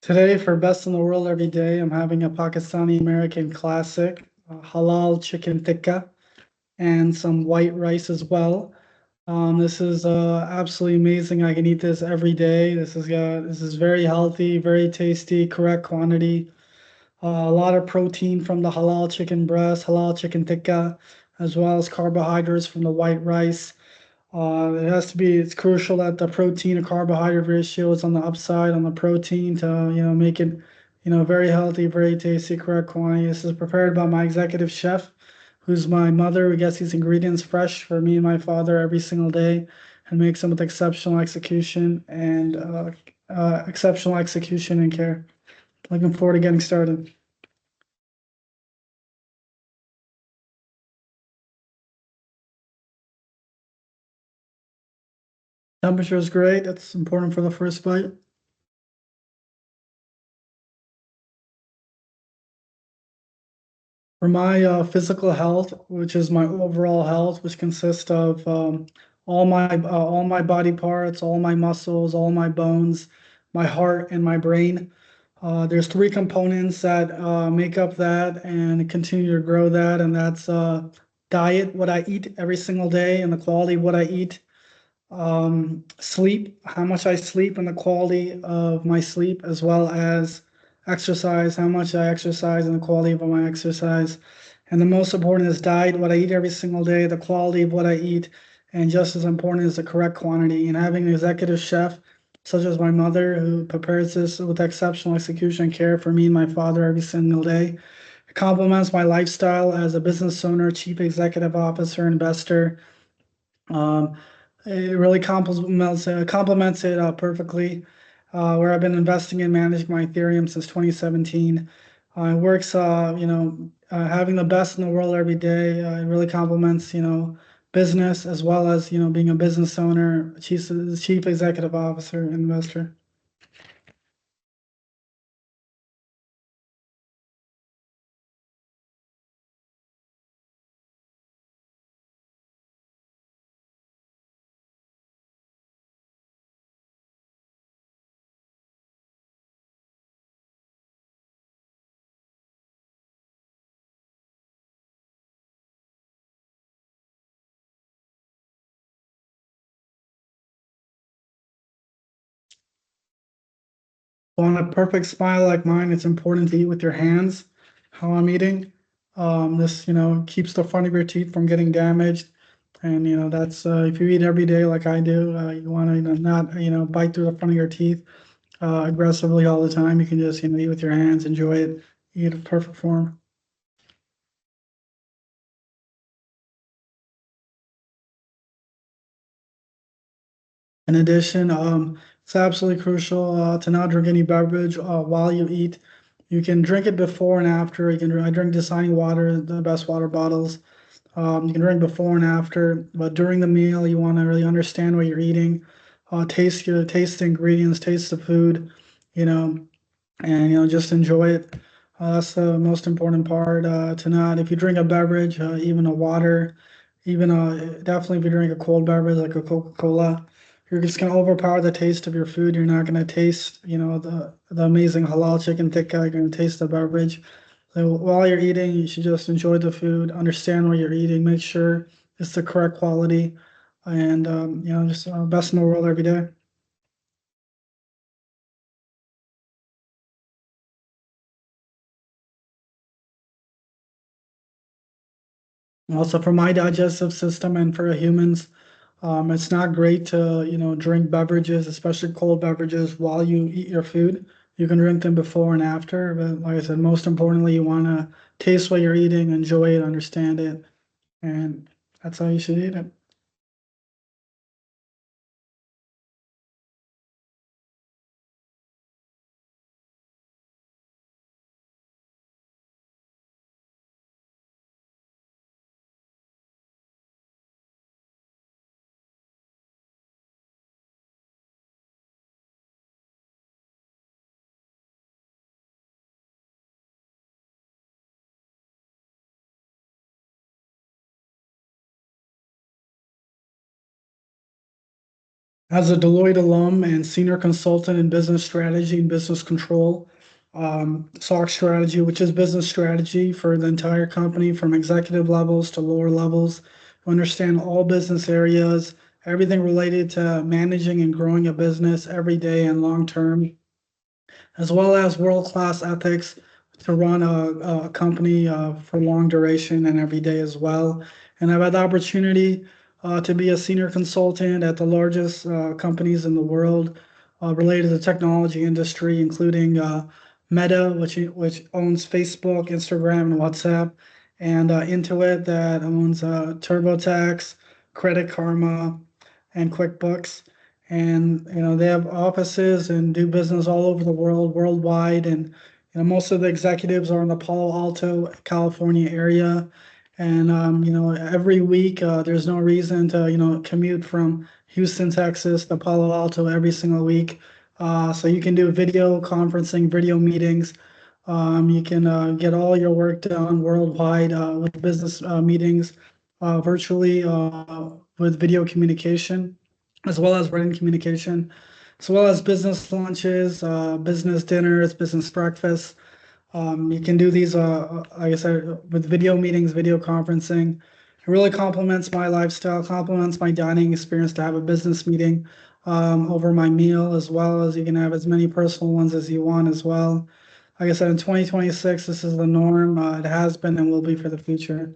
Today, for best in the world every day, I'm having a Pakistani American classic, halal chicken tikka, and some white rice as well. This is absolutely amazing. I can eat this every day. This is very healthy, very tasty, correct quantity. A lot of protein from the halal chicken breast, halal chicken tikka, as well as carbohydrates from the white rice. It's crucial that the protein to carbohydrate ratio is on the upside on the protein to, make it, very healthy, very tasty, correct quantity. This is prepared by my executive chef, who's my mother, who gets these ingredients fresh for me and my father every single day and makes them with exceptional execution and care. Looking forward to getting started. Temperature is great. That's important for the first bite. For my physical health, which is my overall health, which consists of all my body parts, all my muscles, all my bones, my heart, and my brain. There's three components that make up that and continue to grow that, and that's diet, what I eat every single day, and the quality of what I eat. Sleep, how much I sleep, and the quality of my sleep, as well as exercise, how much I exercise, and the quality of my exercise. And the most important is diet, what I eat every single day, the quality of what I eat, and just as important is the correct quantity. And having an executive chef, such as my mother, who prepares this with exceptional execution and care for me and my father every single day, it complements my lifestyle as a business owner, chief executive officer, investor. Um, it really complements it perfectly. Where I've been investing and managing my Ethereum since 2017. It works, having the best in the world every day. It really complements, business as well as, being a business owner, chief executive officer, investor. On a perfect smile like mine, it's important to eat with your hands. How I'm eating, this keeps the front of your teeth from getting damaged, and that's if you eat every day like I do, you want to not bite through the front of your teeth aggressively all the time. You can just eat with your hands, enjoy it, eat in perfect form. In addition, it's absolutely crucial to not drink any beverage while you eat. You can drink it before and after. I drink Dasani water, the best water bottles. You can drink before and after, but during the meal, you want to really understand what you're eating, taste the ingredients, taste the food, you know, and just enjoy it. That's the most important part. To not, if you drink a beverage, even a water, even definitely if you drink a cold beverage like a Coca-Cola, you're just gonna overpower the taste of your food. You're not gonna taste, the amazing halal chicken tikka. You're gonna taste the beverage. So while you're eating, you should just enjoy the food, understand what you're eating, make sure it's the correct quality, and just best in the world every day. Also, for my digestive system and for humans, it's not great to, drink beverages, especially cold beverages, while you eat your food. You can drink them before and after, but like I said, most importantly, you want to taste what you're eating, enjoy it, understand it, and that's how you should eat it. As a Deloitte alum and senior consultant in business strategy and business control, SOC strategy, which is business strategy for the entire company from executive levels to lower levels, to understand all business areas, everything related to managing and growing a business every day and long term, as well as world-class ethics to run a company for long duration and every day as well. And I've had the opportunity to be a senior consultant at the largest companies in the world related to the technology industry, including Meta, which owns Facebook, Instagram, and WhatsApp, and Intuit that owns TurboTax, Credit Karma, and QuickBooks. And they have offices and do business all over the world, worldwide. And most of the executives are in the Palo Alto, California area. And every week there's no reason to commute from Houston, Texas to Palo Alto every single week. So you can do video conferencing, video meetings. You can get all your work done worldwide with business meetings virtually with video communication, as well as written communication, as well as business lunches, business dinners, business breakfasts. You can do these, like I said, with video meetings, video conferencing. It really complements my lifestyle, complements my dining experience to have a business meeting over my meal, as well as you can have as many personal ones as you want as well. Like I said, in 2026, this is the norm. It has been and will be for the future.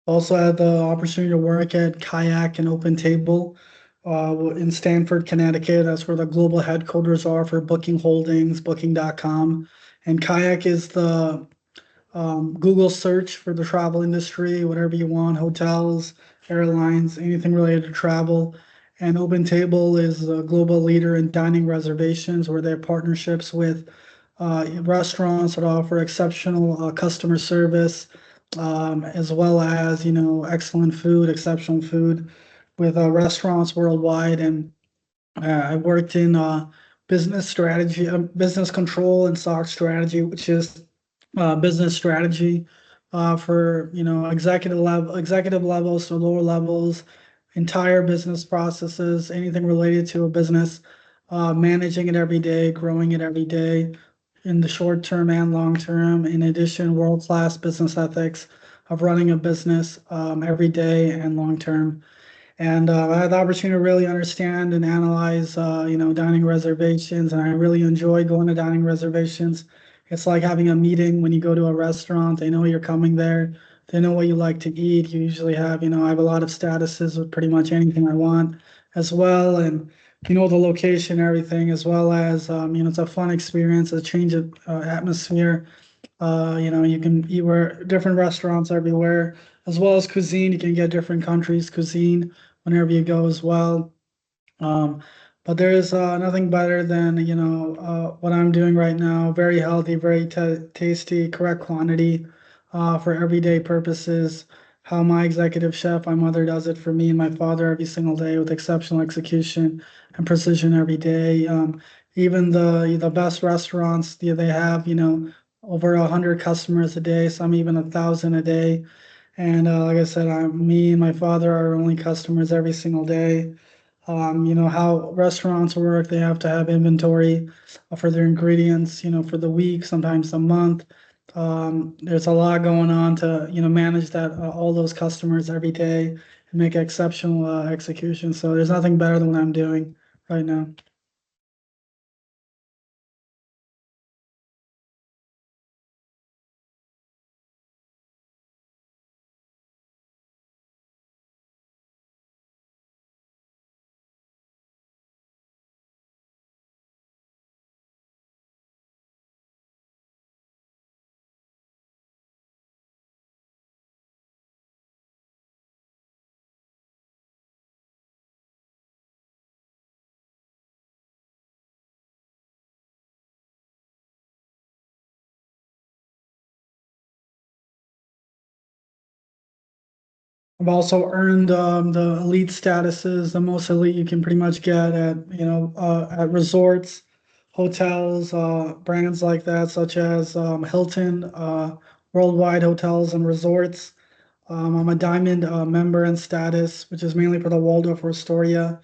Also had the opportunity to work at Kayak and Open Table in Stamford, Connecticut. That's where the global headquarters are for Booking Holdings, Booking.com. And Kayak is the Google search for the travel industry, whatever you want, hotels, airlines, anything related to travel. And Open Table is a global leader in dining reservations where they have partnerships with restaurants that offer exceptional customer service, as well as, excellent food, exceptional food with restaurants worldwide. And I worked in business strategy, business control and SOC strategy, which is business strategy for executive levels to lower levels, entire business processes, anything related to a business, managing it every day, growing it every day in the short term and long term. In addition, world-class business ethics of running a business every day and long term. And I had the opportunity to really understand and analyze, dining reservations, and I really enjoy going to dining reservations. It's like having a meeting when you go to a restaurant. They know you're coming there. They know what you like to eat. You usually have, I have a lot of statuses with pretty much anything I want as well, and the location, everything, as well as, it's a fun experience, a change of atmosphere. You can eat where different restaurants everywhere, as well as cuisine. You can get different countries' cuisine whenever you go as well. Um, but there is nothing better than what I'm doing right now. Very healthy, very tasty, correct quantity for everyday purposes. How my executive chef, my mother does it for me and my father every single day with exceptional execution and precision every day. Even the best restaurants, they have over 100 customers a day, some even 1,000 a day. And like I said, me and my father are our only customers every single day. How restaurants work, they have to have inventory for their ingredients, for the week, sometimes a month. There's a lot going on to, manage that, all those customers every day and make exceptional execution. So there's nothing better than what I'm doing right now. I've also earned the elite statuses, the most elite you can pretty much get at at resorts, hotels, brands like that, such as Hilton, Worldwide Hotels and Resorts. I'm a diamond member in status, which is mainly for the Waldorf Astoria,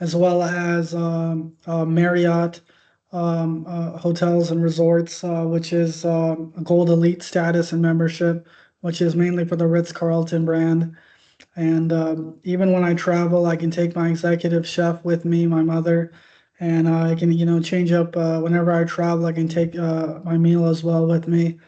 as well as Marriott hotels and resorts, which is a gold elite status and membership, which is mainly for the Ritz-Carlton brand. And even when I travel, I can take my executive chef with me, my mother, and I can, change up whenever I travel. I can take my meal as well with me.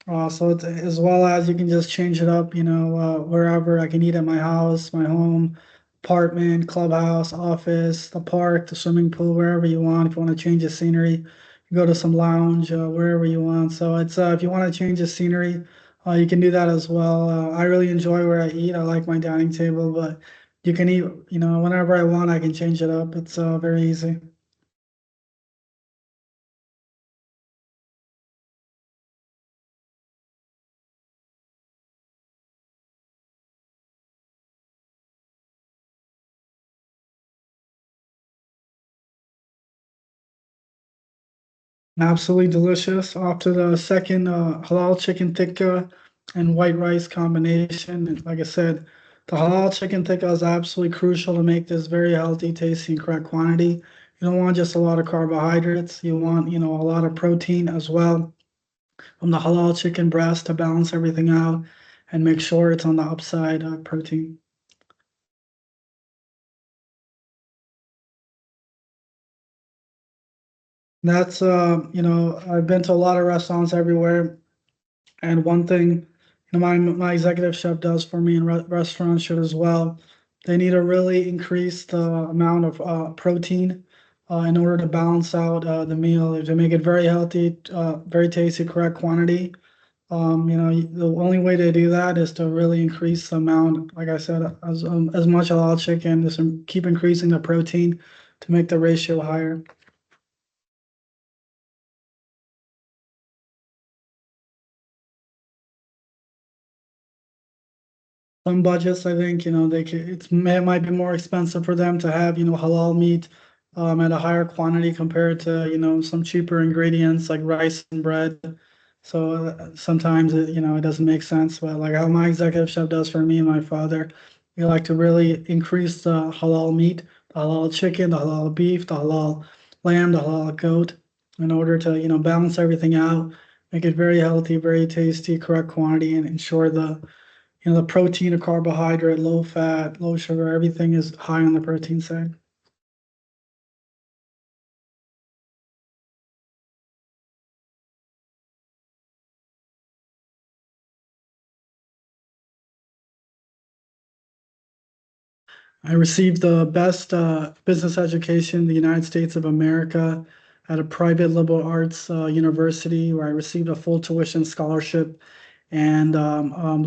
So it's, as well as you can just change it up, wherever I can eat at my house, my home, apartment, clubhouse, office, the park, the swimming pool, wherever you want. If you want to change the scenery, you go to some lounge, wherever you want. So it's if you want to change the scenery, you can do that as well. I really enjoy where I eat. I like my dining table, but you can eat, whenever I want. I can change it up. It's very easy. Absolutely delicious. Off to the second halal chicken tikka and white rice combination. And like I said, the halal chicken tikka is absolutely crucial to make this very healthy, tasty, and correct quantity. You don't want just a lot of carbohydrates. You want, a lot of protein as well from the halal chicken breast to balance everything out and make sure it's on the upside protein. That's I've been to a lot of restaurants everywhere. And one thing, my executive chef does for me, and restaurants should as well. They need to really increase the amount of protein in order to balance out the meal to make it very healthy, very tasty, correct quantity. The only way to do that is to really increase the amount, like I said, as much halal chicken, just keep increasing the protein to make the ratio higher. Some budgets, I think, it might be more expensive for them to have, halal meat at a higher quantity compared to, some cheaper ingredients like rice and bread. So sometimes it doesn't make sense. But like how my executive chef does for me and my father, we like to really increase the halal meat, the halal chicken, the halal beef, the halal lamb, the halal goat, in order to, balance everything out, make it very healthy, very tasty, correct quantity, and ensure the protein, the carbohydrate, low fat, low sugar, everything is high on the protein side. I received the best business education in the United States of America at a private liberal arts university where I received a full tuition scholarship and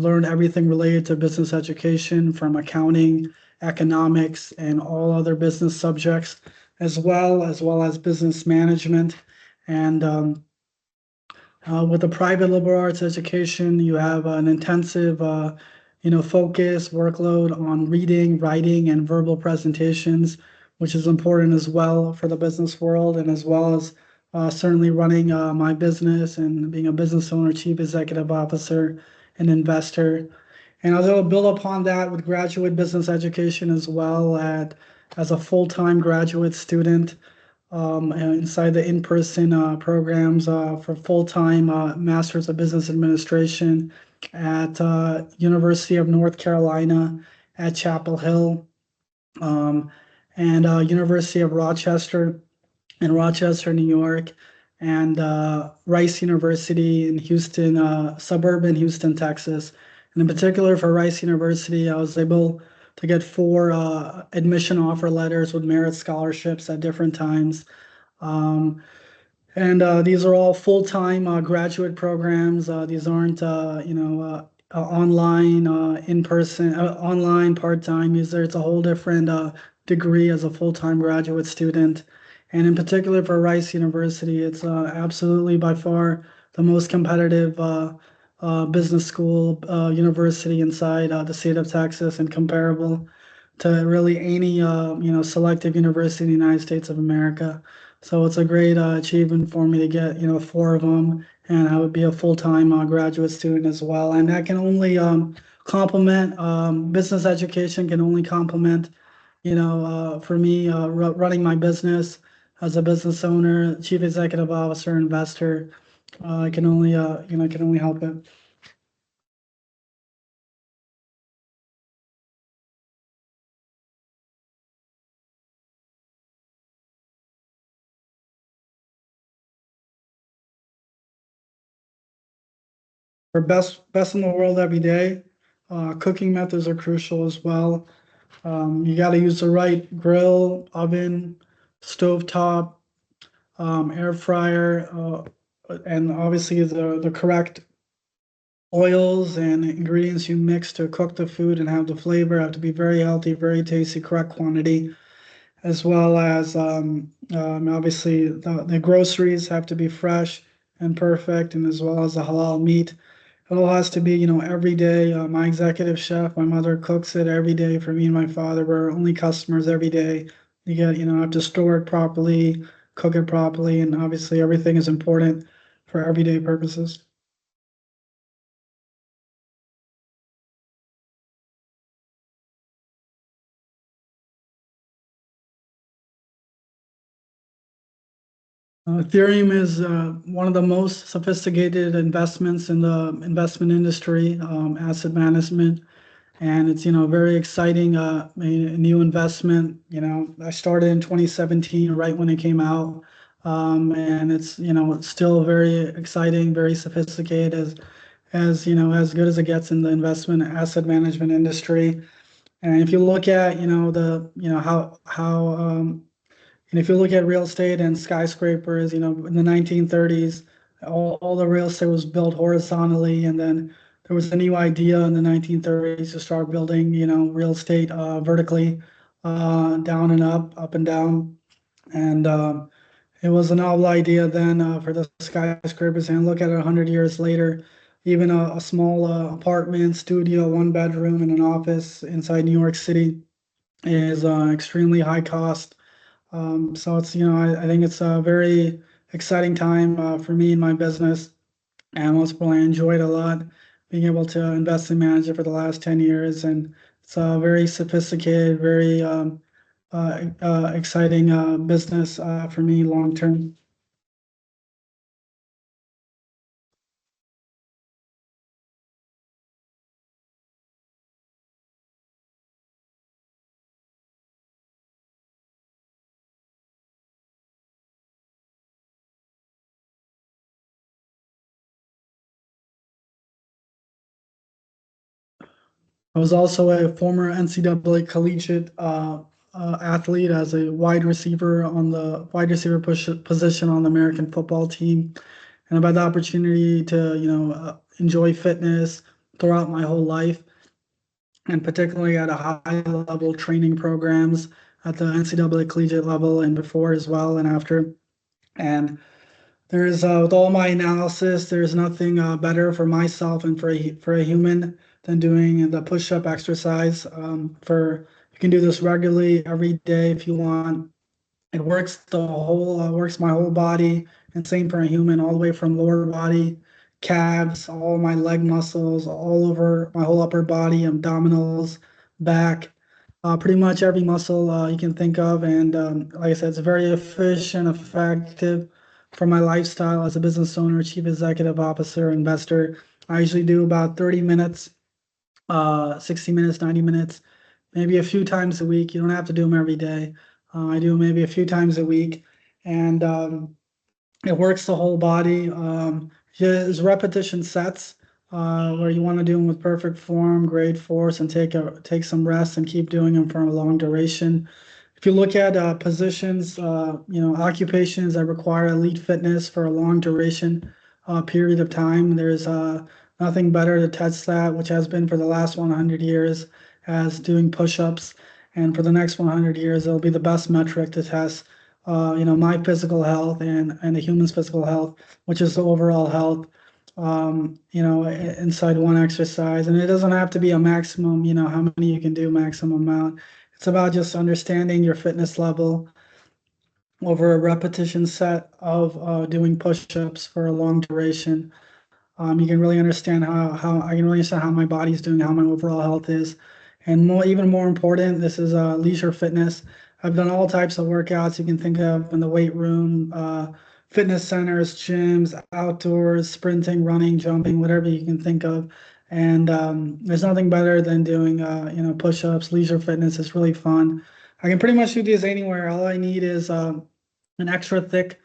learned everything related to business education from accounting, economics, and all other business subjects, as well as business management. And with a private liberal arts education, you have an intensive, focus workload on reading, writing, and verbal presentations, which is important as well for the business world, and as well as certainly running my business and being a business owner, chief executive officer, and investor. And I was able to build upon that with graduate business education as well as a full-time graduate student inside the in-person programs for full-time Masters of Business Administration at University of North Carolina at Chapel Hill um, and University of Rochester in Rochester, New York, and Rice University in Houston, suburban Houston, Texas. And in particular for Rice University, I was able to get four admission offer letters with merit scholarships at different times. Um, and these are all full-time graduate programs. These aren't, online, in-person, online, part-time. It's a whole different degree as a full-time graduate student. And in particular for Rice University, it's absolutely by far the most competitive business school, university inside the state of Texas, and comparable to really any selective university in the United States of America. So it's a great achievement for me to get four of them, and I would be a full-time graduate student as well. And that can only complement business education can only complement for me running my business as a business owner, chief executive officer, investor. I can only can only help it. For best in the world every day. Cooking methods are crucial as well. You got to use the right grill, oven, stovetop, air fryer, and obviously the correct oils and ingredients you mix to cook the food and have the flavor have to be very healthy, very tasty, correct quantity, as well as obviously the groceries have to be fresh and perfect, and as well as the halal meat. It all has to be, every day. My executive chef, my mother cooks it every day for me and my father. We're only customers every day. You get, have to store it properly, cook it properly, and obviously everything is important for everyday purposes. Ethereum is one of the most sophisticated investments in the investment industry, asset management, and it's very exciting. A new investment. I started in 2017, right when it came out, and it's still very exciting, very sophisticated, as good as it gets in the investment asset management industry. And if you look at the how and if you look at real estate and skyscrapers, in the 1930s, all the real estate was built horizontally, and then there was a new idea in the 1930s to start building, real estate vertically, down and up and down. And it was a novel idea then for the skyscrapers. And look at it 100 years later, even a small apartment, studio, one bedroom, and an office inside New York City is extremely high cost. So it's, I think it's a very exciting time for me in my business. And most I enjoyed a lot being able to invest and manage it for the last 10 years. And it's a very sophisticated, very exciting business for me long term. I was also a former NCAA collegiate athlete as a wide receiver on the wide receiver push position on the American football team. And I've had the opportunity to, enjoy fitness throughout my whole life, and particularly at a high level training programs at the NCAA collegiate level and before as well and after. And there's with all my analysis, there's nothing better for myself and for a human than doing the push-up exercise. For you can do this regularly every day if you want. It works works my whole body, and same for a human, all the way from lower body, calves, all my leg muscles, all over my whole upper body, abdominals, back, pretty much every muscle you can think of. And like I said, it's very efficient, effective for my lifestyle as a business owner, chief executive officer, investor. I usually do about 30 minutes, 60 minutes, 90 minutes, maybe a few times a week. You don't have to do them every day. I do maybe a few times a week, and it works the whole body. There's repetition sets where you want to do them with perfect form, great force, and take some rest and keep doing them for a long duration. If you look at positions, occupations that require elite fitness for a long duration period of time, there's nothing better to test that, which has been for the last 100 years, as doing push-ups. And for the next 100 years, it'll be the best metric to test, my physical health and the human's physical health, which is the overall health inside one exercise. And it doesn't have to be a maximum, how many you can do, maximum amount. It's about just understanding your fitness level over a repetition set of doing push-ups for a long duration. You can really understand how I can really understand how my body's doing, how my overall health is. And even more important, this is leisure fitness. I've done all types of workouts you can think of in the weight room, fitness centers, gyms, outdoors, sprinting, running, jumping, whatever you can think of. And there's nothing better than doing, push-ups, leisure fitness. It's really fun. I can pretty much do these anywhere. All I need is an extra thick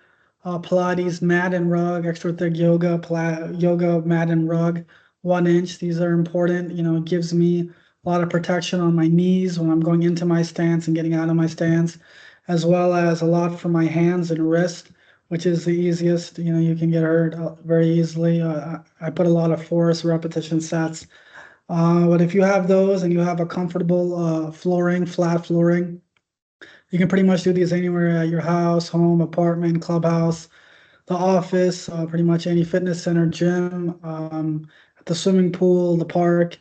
Pilates mat and rug, extra thick yoga mat and rug, 1 inch. These are important. It gives me a lot of protection on my knees when I'm going into my stance and getting out of my stance, as well as a lot for my hands and wrist, which is the easiest. You can get hurt very easily. I put a lot of force repetition sets. But if you have those and you have a comfortable flooring, flat flooring, you can pretty much do these anywhere at your house, home, apartment, clubhouse, the office, pretty much any fitness center, gym, at the swimming pool, the park.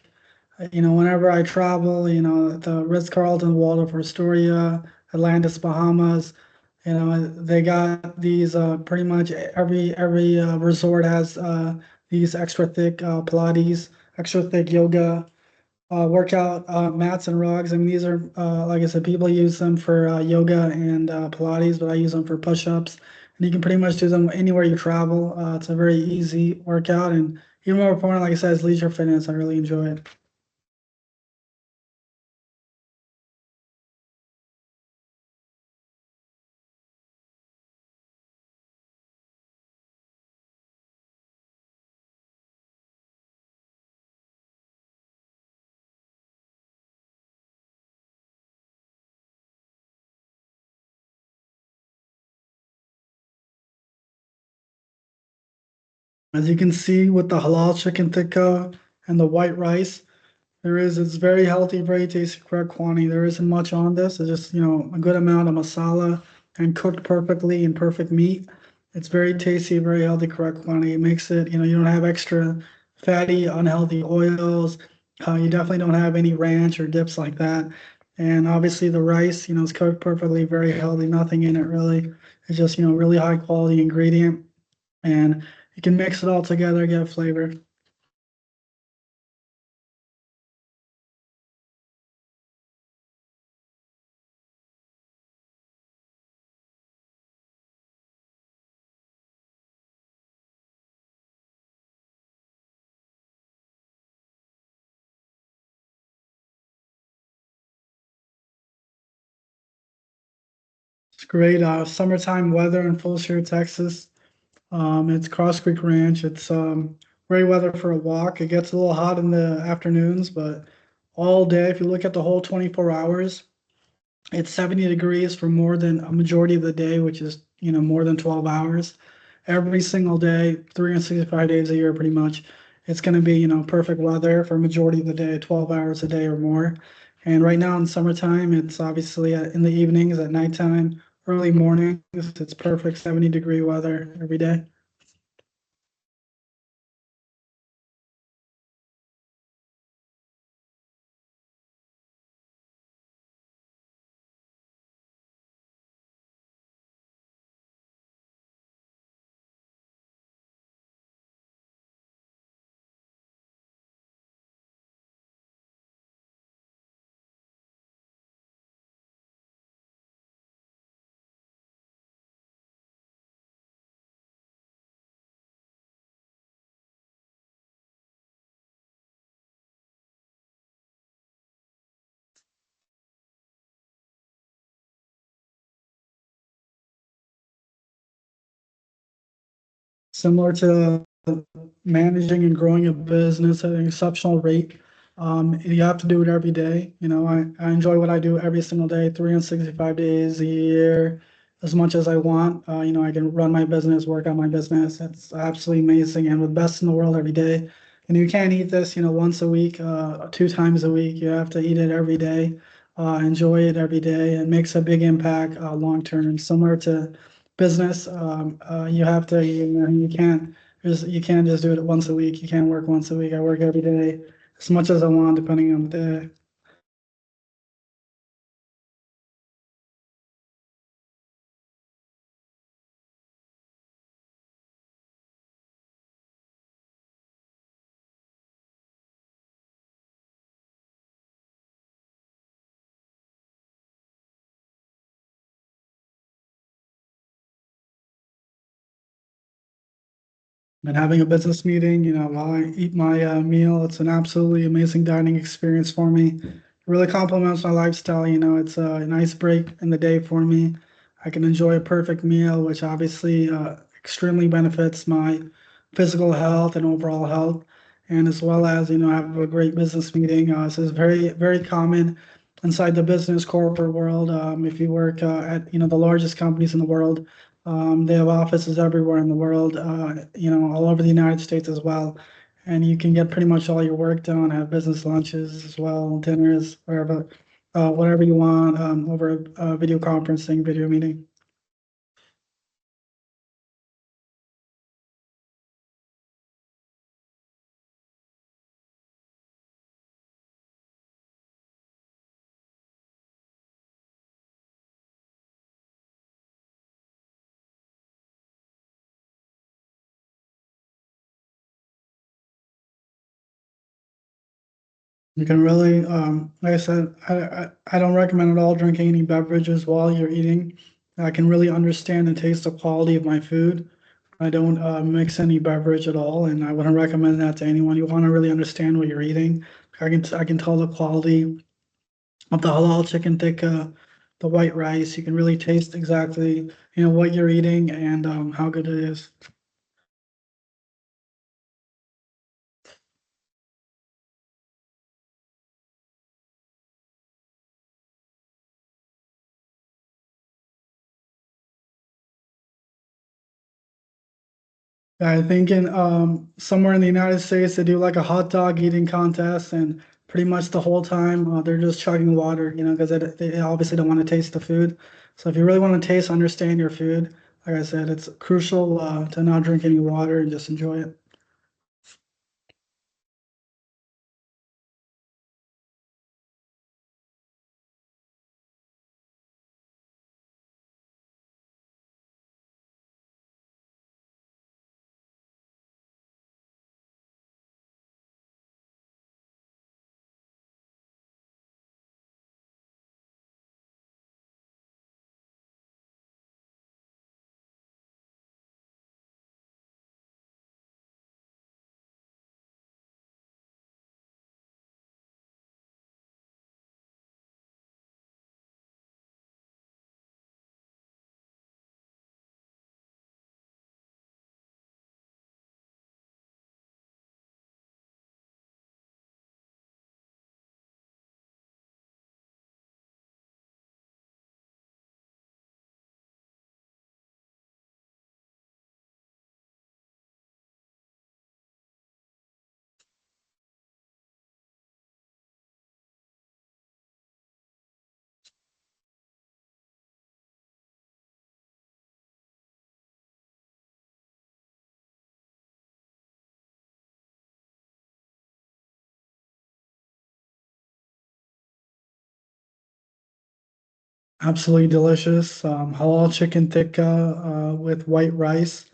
Whenever I travel, the Ritz-Carlton, Waldorf Astoria, Atlantis, Bahamas, they got these pretty much every resort has these extra thick Pilates, extra thick yoga workout mats and rugs. I mean, these are, like I said, people use them for yoga and Pilates, but I use them for push-ups. And you can pretty much do them anywhere you travel. It's a very easy workout. And even more important, like I said, is leisure fitness. I really enjoy it. As you can see with the halal chicken tikka and the white rice, it's very healthy, very tasty, correct quantity. There isn't much on this. It's just, a good amount of masala and cooked perfectly in perfect meat. It's very tasty, very healthy, correct quantity. It makes it, you don't have extra fatty, unhealthy oils. You definitely don't have any ranch or dips like that. And obviously the rice, is cooked perfectly, very healthy, nothing in it really. It's just, really high quality ingredient. And you can mix it all together, get flavor. It's great. Summertime weather in Full Share, Texas. It's Cross Creek Ranch. It's great weather for a walk. It gets a little hot in the afternoons, but all day, if you look at the whole 24 hours, it's 70 degrees for more than a majority of the day, which is, more than 12 hours. Every single day, 365 days a year, pretty much. It's going to be, perfect weather for a majority of the day, 12 hours a day or more. And right now in summertime, it's obviously in the evenings, at nighttime, early mornings. It's perfect 70-degree weather every day. Similar to managing and growing a business at an exceptional rate. You have to do it every day. I enjoy what I do every single day, 365 days a year, as much as I want. I can run my business, work on my business. It's absolutely amazing and with best in the world every day. And you can't eat this, once a week, 2 times a week. You have to eat it every day, enjoy it every day. It makes a big impact long term, similar to business. You have to, you can't You can't just do it once a week. You can't work once a week. I work every day as much as I want, depending on the day. And having a business meeting, while I eat my meal, it's an absolutely amazing dining experience for me. It really complements my lifestyle. It's a nice break in the day for me. I can enjoy a perfect meal, which obviously extremely benefits my physical health and overall health, and as well as have a great business meeting. This is very very common inside the business corporate world. If you work at the largest companies in the world, they have offices everywhere in the world, all over the United States as well. And you can get pretty much all your work done, have business lunches as well, dinners, whatever you want, over video conferencing, video meeting. You can really, like I said, I don't recommend at all drinking any beverages while you're eating. I can really understand and taste the quality of my food. I don't mix any beverage at all, and I wouldn't recommend that to anyone. You want to really understand what you're eating. I can tell the quality of the halal chicken tikka, the white rice. You can really taste exactly what you're eating and how good it is. I think in somewhere in the United States they do like a hot dog eating contest, and pretty much the whole time they're just chugging water, because they obviously don't want to taste the food. So if you really want to taste, understand your food, like I said, it's crucial to not drink any water and just enjoy it. Absolutely delicious. Halal chicken tikka with white rice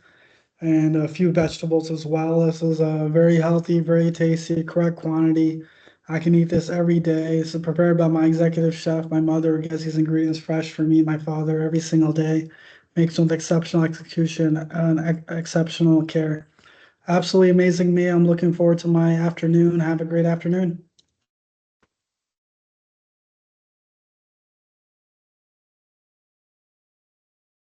and a few vegetables as well. This is a very healthy, very tasty, correct quantity. I can eat this every day. This is prepared by my executive chef. My mother gets these ingredients fresh for me and my father every single day. Makes them with exceptional execution and exceptional care. Absolutely amazing meal. I'm looking forward to my afternoon. Have a great afternoon.